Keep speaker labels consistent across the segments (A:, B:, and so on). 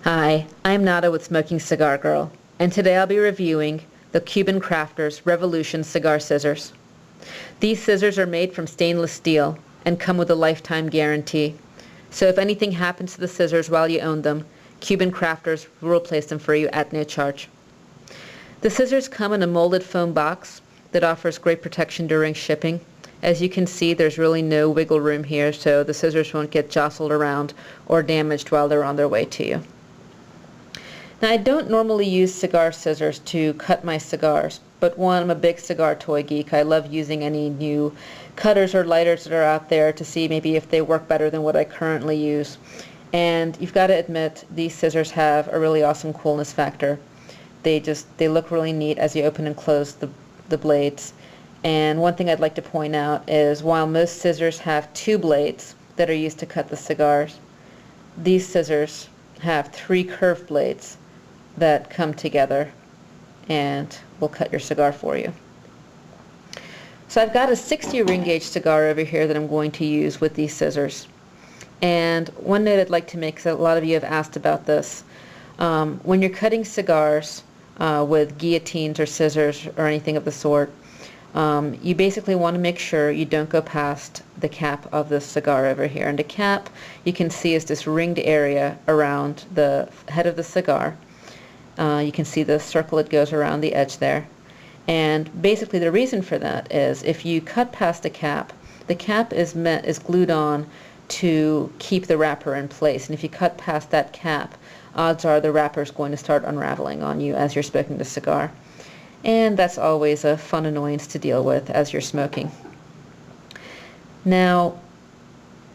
A: Hi, I'm Nada with Smoking Cigar Girl, and today I'll be reviewing the Cuban Crafters Revolution cigar scissors. These scissors are made from stainless steel and come with a lifetime guarantee. So if anything happens to the scissors while you own them, Cuban Crafters will replace them for you at no charge. The scissors come in a molded foam box that offers great protection during shipping. As you can see, there's really no wiggle room here, so the scissors won't get jostled around or damaged while they're on their way to you. Now, I don't normally use cigar scissors to cut my cigars, but one, I'm a big cigar toy geek. I love using any new cutters or lighters that are out there to see maybe if they work better than what I currently use. And you've got to admit, these scissors have a really awesome coolness factor. They look really neat as you open and close the blades. And one thing I'd like to point out is while most scissors have two blades that are used to cut the cigars, these scissors have three curved blades that come together and will cut your cigar for you. So I've got a 60 ring gauge cigar over here that I'm going to use with these scissors. And one note I'd like to make, because a lot of you have asked about this, when you're cutting cigars with guillotines or scissors or anything of the sort, you basically want to make sure you don't go past the cap of the cigar over here. And the cap, you can see, is this ringed area around the head of the cigar. You can see the circle that goes around the edge there. And basically the reason for that is if you cut past the cap is glued on to keep the wrapper in place. And if you cut past that cap, odds are the wrapper is going to start unraveling on you as you're smoking the cigar. And that's always a fun annoyance to deal with as you're smoking. Now,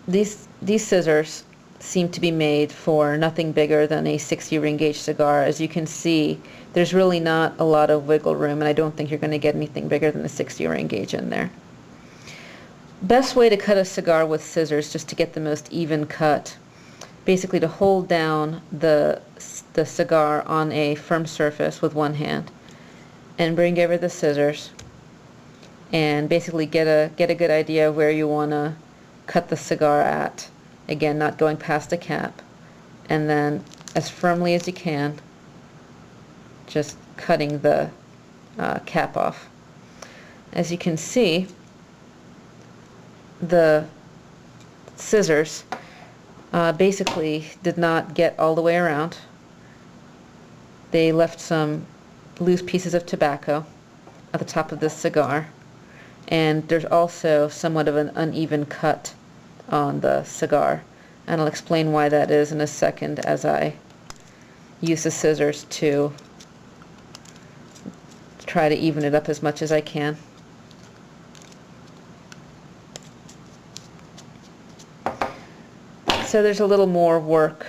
A: these scissors seem to be made for nothing bigger than a 60 ring gauge cigar. As you can see, there's really not a lot of wiggle room, and I don't think you're going to get anything bigger than a 60 ring gauge in there. Best way to cut a cigar with scissors, just to get the most even cut, basically to hold down the cigar on a firm surface with one hand and bring over the scissors and basically get a good idea of where you want to cut the cigar at. Again, not going past the cap, and then as firmly as you can, just cutting the cap off. As you can see, the scissors basically did not get all the way around. They left some loose pieces of tobacco at the top of this cigar, and there's also somewhat of an uneven cut on the cigar, and I'll explain why that is in a second as I use the scissors to try to even it up as much as I can. So there's a little more work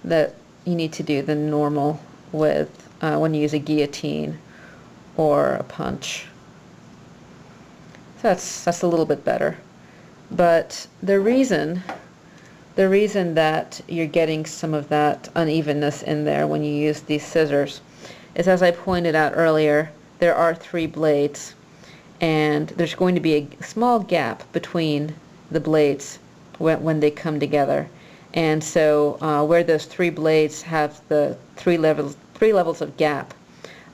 A: that you need to do than normal with when you use a guillotine or a punch. So that's a little bit better. But the reason that you're getting some of that unevenness in there when you use these scissors is, as I pointed out earlier, there are three blades, and there's going to be a small gap between the blades when they come together. And so where those three blades have the three levels of gap,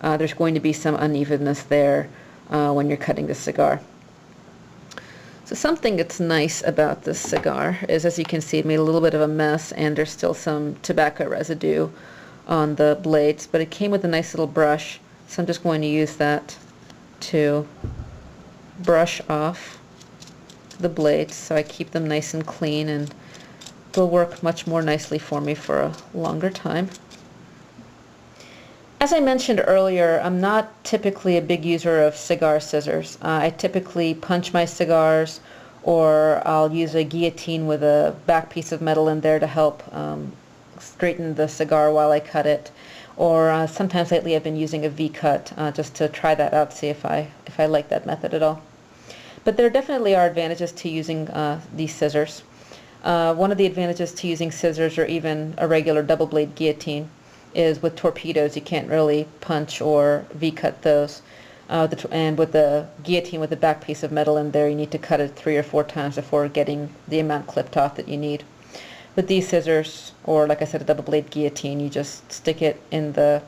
A: there's going to be some unevenness there when you're cutting the cigar. So something that's nice about this cigar is, as you can see, it made a little bit of a mess, and there's still some tobacco residue on the blades, but it came with a nice little brush, so I'm just going to use that to brush off the blades so I keep them nice and clean, and they'll work much more nicely for me for a longer time. As I mentioned earlier, I'm not typically a big user of cigar scissors. I typically punch my cigars, or I'll use a guillotine with a back piece of metal in there to help straighten the cigar while I cut it. Or sometimes lately I've been using a V-cut just to try that out, see if I like that method at all. But there definitely are advantages to using these scissors. One of the advantages to using scissors, or even a regular double blade guillotine, is with torpedoes you can't really punch or V-cut those. And with the guillotine with the back piece of metal in there, you need to cut it 3 or 4 times before getting the amount clipped off that you need. With these scissors, or like I said, a double blade guillotine, you just stick it in the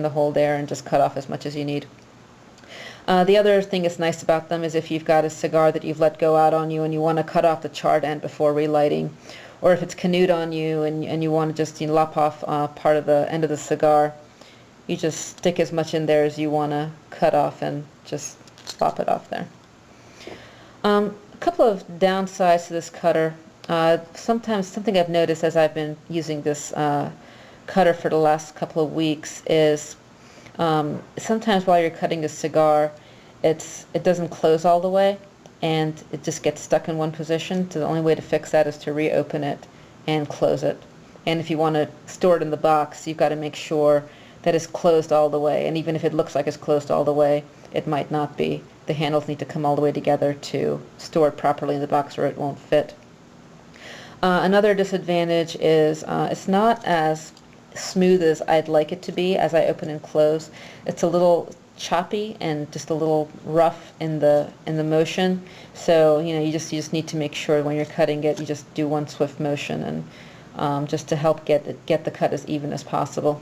A: hole there and just cut off as much as you need. The other thing that's nice about them is if you've got a cigar that you've let go out on you and you want to cut off the charred end before relighting, or if it's canoed on you and you want to just lop off part of the end of the cigar, you just stick as much in there as you want to cut off and just lop it off there. A couple of downsides to this cutter. Sometimes something I've noticed as I've been using this cutter for the last couple of weeks is sometimes while you're cutting a cigar, it doesn't close all the way, and it just gets stuck in one position. So the only way to fix that is to reopen it and close it. And if you want to store it in the box, you've got to make sure that it's closed all the way. And even if it looks like it's closed all the way, it might not be. The handles need to come all the way together to store it properly in the box or it won't fit. Another disadvantage is it's not as smooth as I'd like it to be as I open and close. It's a little choppy and just a little rough in the motion. So you just need to make sure when you're cutting it, you just do one swift motion, and just to help get the cut as even as possible.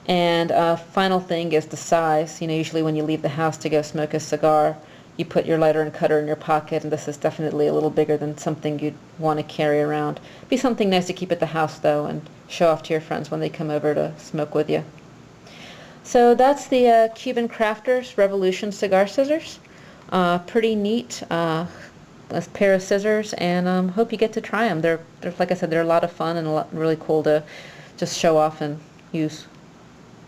A: And final thing is the size. Usually when you leave the house to go smoke a cigar, you put your lighter and cutter in your pocket, and this is definitely a little bigger than something you'd want to carry around. Be something nice to keep at the house, though, and show off to your friends when they come over to smoke with you. So that's the Cuban Crafters Revolution cigar scissors. Pretty neat a pair of scissors, and hope you get to try them. They're like I said, they're a lot of fun and really cool to just show off and use.